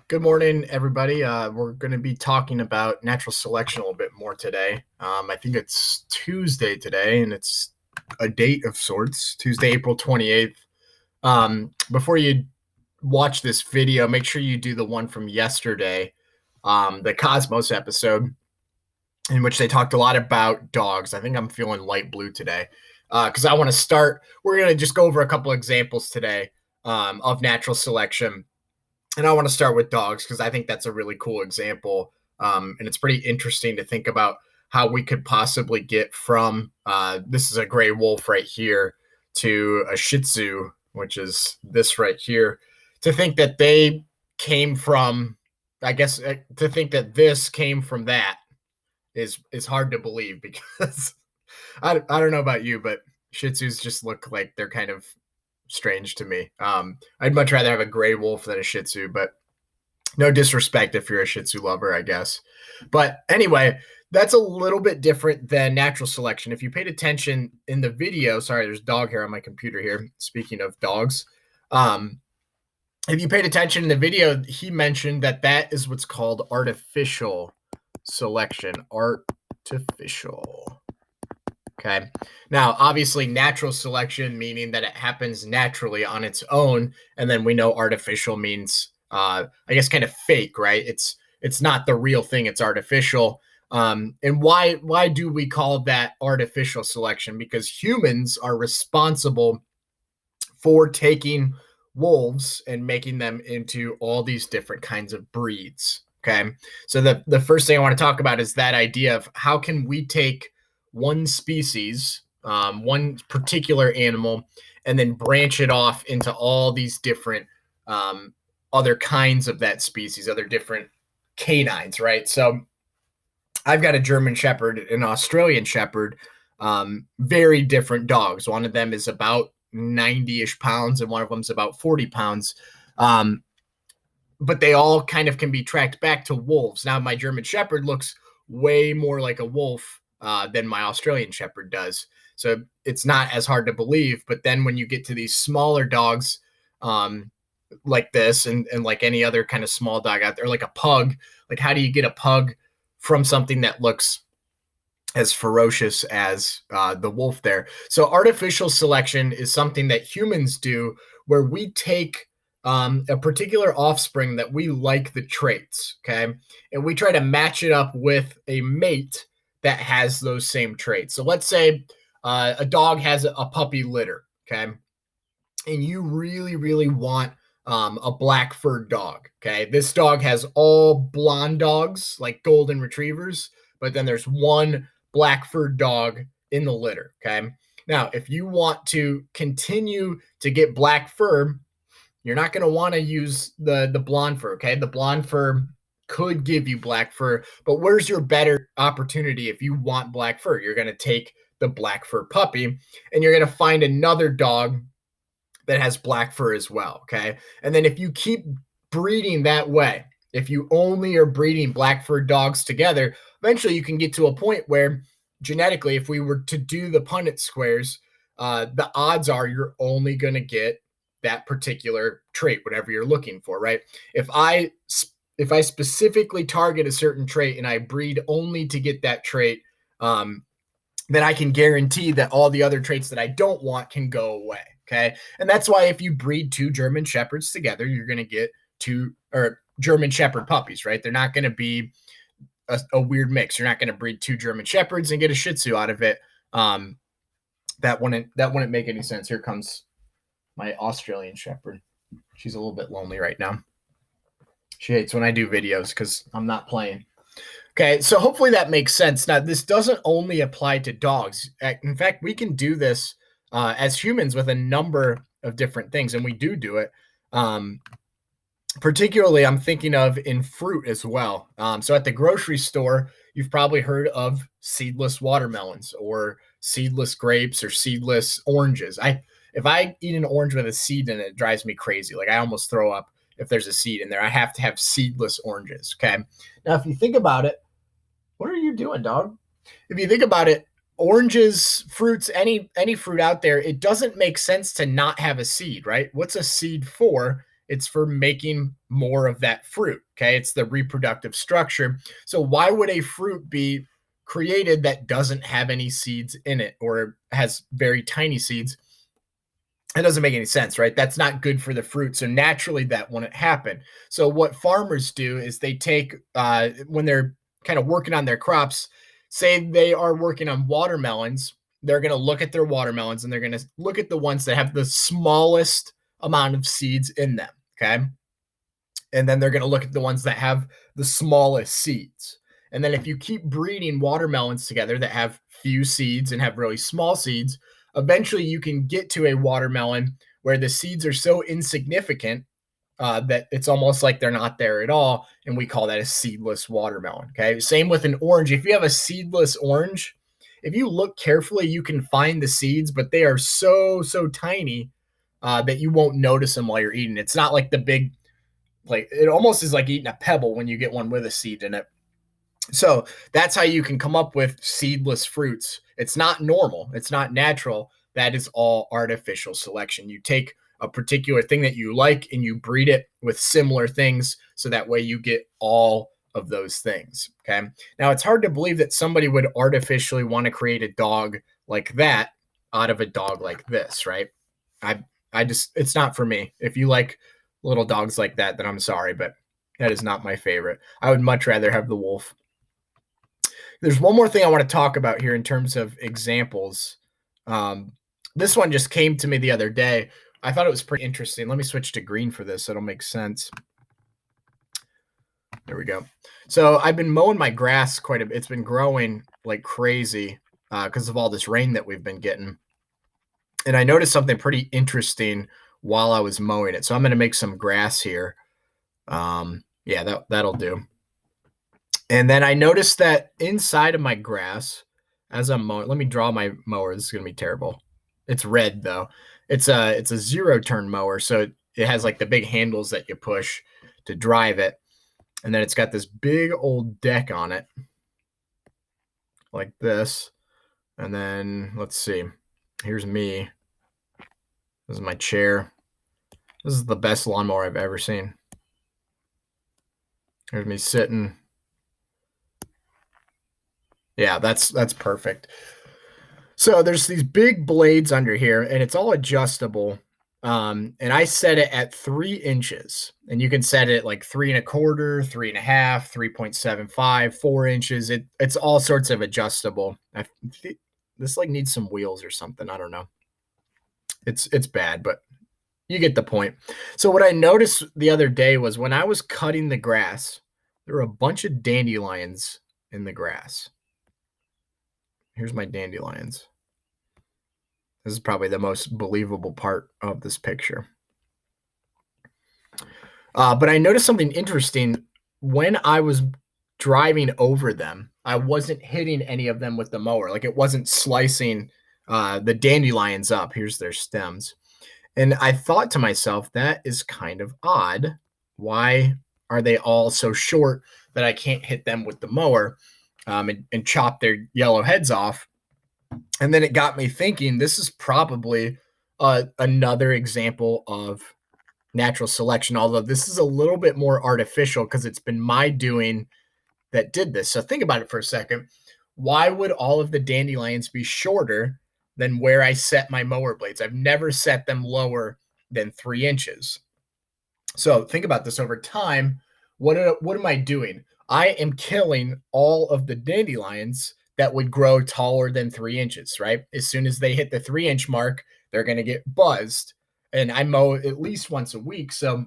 Good morning, everybody. We're going to be talking about natural selection a little bit more today. I think it's Tuesday today, and it's a date of sorts, Tuesday, April 28th. Before you watch this video, make sure you do the one from yesterday, the Cosmos episode, in which they talked a lot about dogs. I think I'm feeling light blue today because I want to start. We're going to just go over a couple examples today of natural selection, and I want to start with dogs because I think that's a really cool example. And it's pretty interesting to think about how we could possibly get from this is a gray wolf right here to a Shih Tzu, which is this right here, to think that they came from, I guess, to think that this came from that is hard to believe because I don't know about you, but Shih Tzus just look like they're kind of strange to me. I'd much rather have a gray wolf than a Shih Tzu, but no disrespect if you're a Shih Tzu lover, I guess. But anyway, that's a little bit different than natural selection. If you paid attention in the video, sorry, there's dog hair on my computer here. Speaking of dogs, if you paid attention in the video, he mentioned that that is what's called artificial selection. Artificial. Okay. Now, obviously, natural selection, meaning that it happens naturally on its own. And then we know artificial means, I guess, kind of fake, right? It's not the real thing. It's artificial. And why do we call that artificial selection? Because humans are responsible for taking wolves and making them into all these different kinds of breeds. Okay. So the first thing I want to talk about is that idea of how can we take one species, one particular animal, and then branch it off into all these different other kinds of that species, other different canines, right? So I've got a German Shepherd, an Australian Shepherd, very different dogs. One of them is about 90-ish pounds, and one of them is about 40 pounds. But they all kind of can be tracked back to wolves. Now, my German Shepherd looks way more like a wolf than my Australian Shepherd does. So it's not as hard to believe. But then when you get to these smaller dogs like this and like any other kind of small dog out there, like a pug, like how do you get a pug from something that looks as ferocious as the wolf there? So artificial selection is something that humans do where we take a particular offspring that we like the traits, okay? And we try to match it up with a mate that has those same traits. So let's say a dog has a puppy litter, okay? And you really, really want a black furred dog, okay? This dog has all blonde dogs, like golden retrievers, but then there's one black furred dog in the litter, okay? Now, if you want to continue to get black fur, you're not going to want to use the blonde fur, okay? The blonde fur could give you black fur, but where's your better opportunity if you want black fur? You're going to take the black fur puppy and you're going to find another dog that has black fur as well, okay? And then if you keep breeding that way, if you only are breeding black fur dogs together, eventually you can get to a point where genetically, if we were to do the Punnett squares, the odds are you're only going to get that particular trait, whatever you're looking for, right? If I specifically target a certain trait and I breed only to get that trait, then I can guarantee that all the other traits that I don't want can go away. Okay. And that's why if you breed two German Shepherds together, you're going to get two or German Shepherd puppies, right? They're not going to be a weird mix. You're not going to breed two German Shepherds and get a Shih Tzu out of it. That wouldn't make any sense. Here comes my Australian Shepherd. She's a little bit lonely right now. She hates when I do videos because I'm not playing. Okay, so hopefully that makes sense. Now, this doesn't only apply to dogs. In fact, we can do this as humans with a number of different things, and we do it. Particularly, I'm thinking of in fruit as well. So at the grocery store, you've probably heard of seedless watermelons or seedless grapes or seedless oranges. If I eat an orange with a seed in it, it drives me crazy. Like I almost throw up if there's a seed in there. I have to have seedless oranges, okay? Now, if you think about it, what are you doing, dog? If you think about it, oranges, fruits, any fruit out there, it doesn't make sense to not have a seed, right? What's a seed for? It's for making more of that fruit. Okay. It's the reproductive structure. So why would a fruit be created that doesn't have any seeds in it or has very tiny seeds? It doesn't make any sense, right? That's not good for the fruit. So naturally, that wouldn't happen. So what farmers do is they take when they're kind of working on their crops. Say they are working on watermelons, they're going to look at their watermelons and they're going to look at the ones that have the smallest amount of seeds in them. Okay, and then they're going to look at the ones that have the smallest seeds. And then if you keep breeding watermelons together that have few seeds and have really small seeds, eventually you can get to a watermelon where the seeds are so insignificant that it's almost like they're not there at all. And we call that a seedless watermelon. Okay. Same with an orange. If you have a seedless orange, if you look carefully, you can find the seeds, but they are so tiny that you won't notice them while you're eating. It's not like the big, like it almost is like eating a pebble when you get one with a seed in it. So that's how you can come up with seedless fruits. It's not normal. It's not natural. That is all artificial selection. You take a particular thing that you like and you breed it with similar things. So that way you get all of those things. Okay. Now it's hard to believe that somebody would artificially want to create a dog like that out of a dog like this, right? I just, it's not for me. If you like little dogs like that, then I'm sorry, but that is not my favorite. I would much rather have the wolf. There's one more thing I want to talk about here in terms of examples. This one just came to me the other day. I thought it was pretty interesting. Let me switch to green for this so it'll make sense. There we go. So I've been mowing my grass quite a bit. It's been growing like crazy because of all this rain that we've been getting. And I noticed something pretty interesting while I was mowing it. So I'm going to make some grass here. Yeah, that'll do. And then I noticed that inside of my grass, as I'm mowing, let me draw my mower. This is going to be terrible. It's red though. It's a 0-turn mower. So it has like the big handles that you push to drive it. And then it's got this big old deck on it like this. And then let's see, here's me. This is my chair. This is the best lawnmower I've ever seen. Here's me sitting. Yeah, that's perfect. So there's these big blades under here and it's all adjustable. And I set it at 3 inches, and you can set it like 3.25, 3.5, 3.75, 4 inches. It's all sorts of adjustable. This like needs some wheels or something. I don't know. It's bad, but you get the point. So what I noticed the other day was when I was cutting the grass, there were a bunch of dandelions in the grass. Here's my dandelions. This is probably the most believable part of this picture. But I noticed something interesting. When I was driving over them, I wasn't hitting any of them with the mower. Like it wasn't slicing the dandelions up. Here's their stems. And I thought to myself, that is kind of odd. Why are they all so short that I can't hit them with the mower and chop their yellow heads off? And then it got me thinking, this is probably another example of natural selection, although this is a little bit more artificial because it's been my doing that did this. So think about it for a second. Why would all of the dandelions be shorter than where I set my mower blades? I've never set them lower than 3 inches. So think about this over time. What am I doing? I am killing all of the dandelions that would grow taller than 3 inches, right? As soon as they hit the 3-inch mark, they're going to get buzzed. And I mow at least once a week. So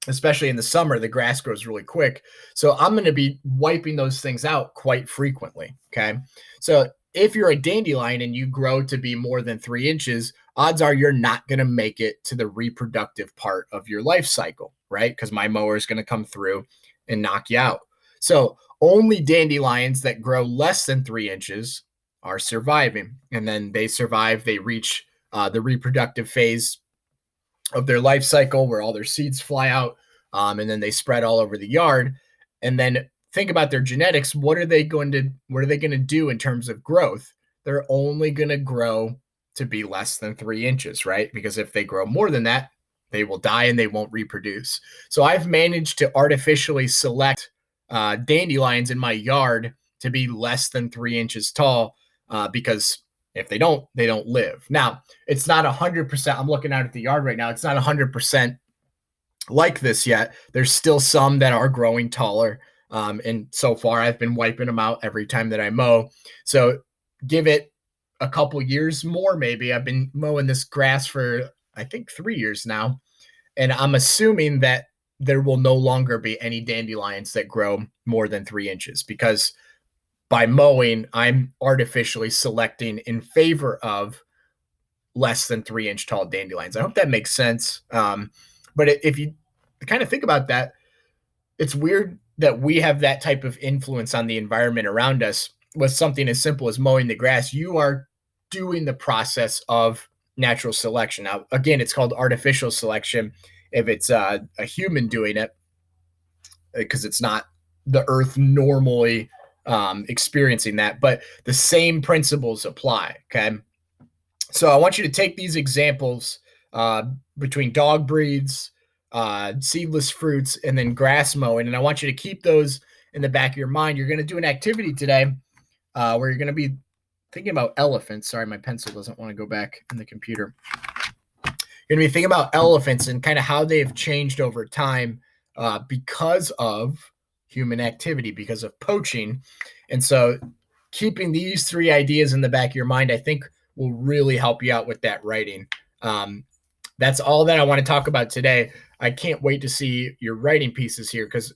especially in the summer, the grass grows really quick. So I'm going to be wiping those things out quite frequently. Okay. So if you're a dandelion and you grow to be more than 3 inches, odds are you're not going to make it to the reproductive part of your life cycle, right? Because my mower is going to come through and knock you out. So only dandelions that grow less than 3 inches are surviving. And then they survive, they reach the reproductive phase of their life cycle where all their seeds fly out and then they spread all over the yard. And then think about their genetics. What are they going to do in terms of growth? They're only going to grow to be less than 3 inches, right? Because if they grow more than that, They will die and they won't reproduce. So I've managed to artificially select dandelions in my yard to be less than 3 inches tall because if they don't live. Now, it's not 100%. I'm looking out at the yard right now. It's not 100% like this yet. There's still some that are growing taller. And so far, I've been wiping them out every time that I mow. So give it a couple years more, maybe. I've been mowing this grass for, I think, 3 years now. And I'm assuming that there will no longer be any dandelions that grow more than 3 inches because by mowing, I'm artificially selecting in favor of less than 3 inch tall dandelions. I hope that makes sense. But if you kind of think about that, it's weird that we have that type of influence on the environment around us with something as simple as mowing the grass. You are doing the process of natural selection. Now, again, it's called artificial selection if it's a human doing it, because it's not the earth normally experiencing that, but the same principles apply. Okay. So I want you to take these examples between dog breeds, seedless fruits, and then grass mowing. And I want you to keep those in the back of your mind. You're going to do an activity today where you're going to be thinking about elephants. Sorry, my pencil doesn't want to go back in the computer. You're going to be thinking about elephants and kind of how they've changed over time because of human activity, because of poaching. And so keeping these 3 ideas in the back of your mind, I think will really help you out with that writing. That's all that I want to talk about today. I can't wait to see your writing pieces here because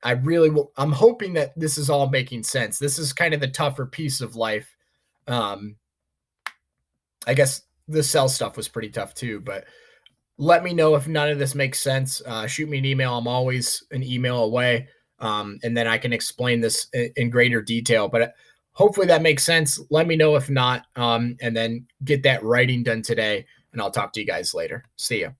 I really will. I'm hoping that this is all making sense. This is kind of the tougher piece of life. I guess the cell stuff was pretty tough too, but let me know if none of this makes sense. Shoot me an email. I'm always an email away. And then I can explain this in greater detail, but hopefully that makes sense. Let me know if not, and then get that writing done today, and I'll talk to you guys later. See ya.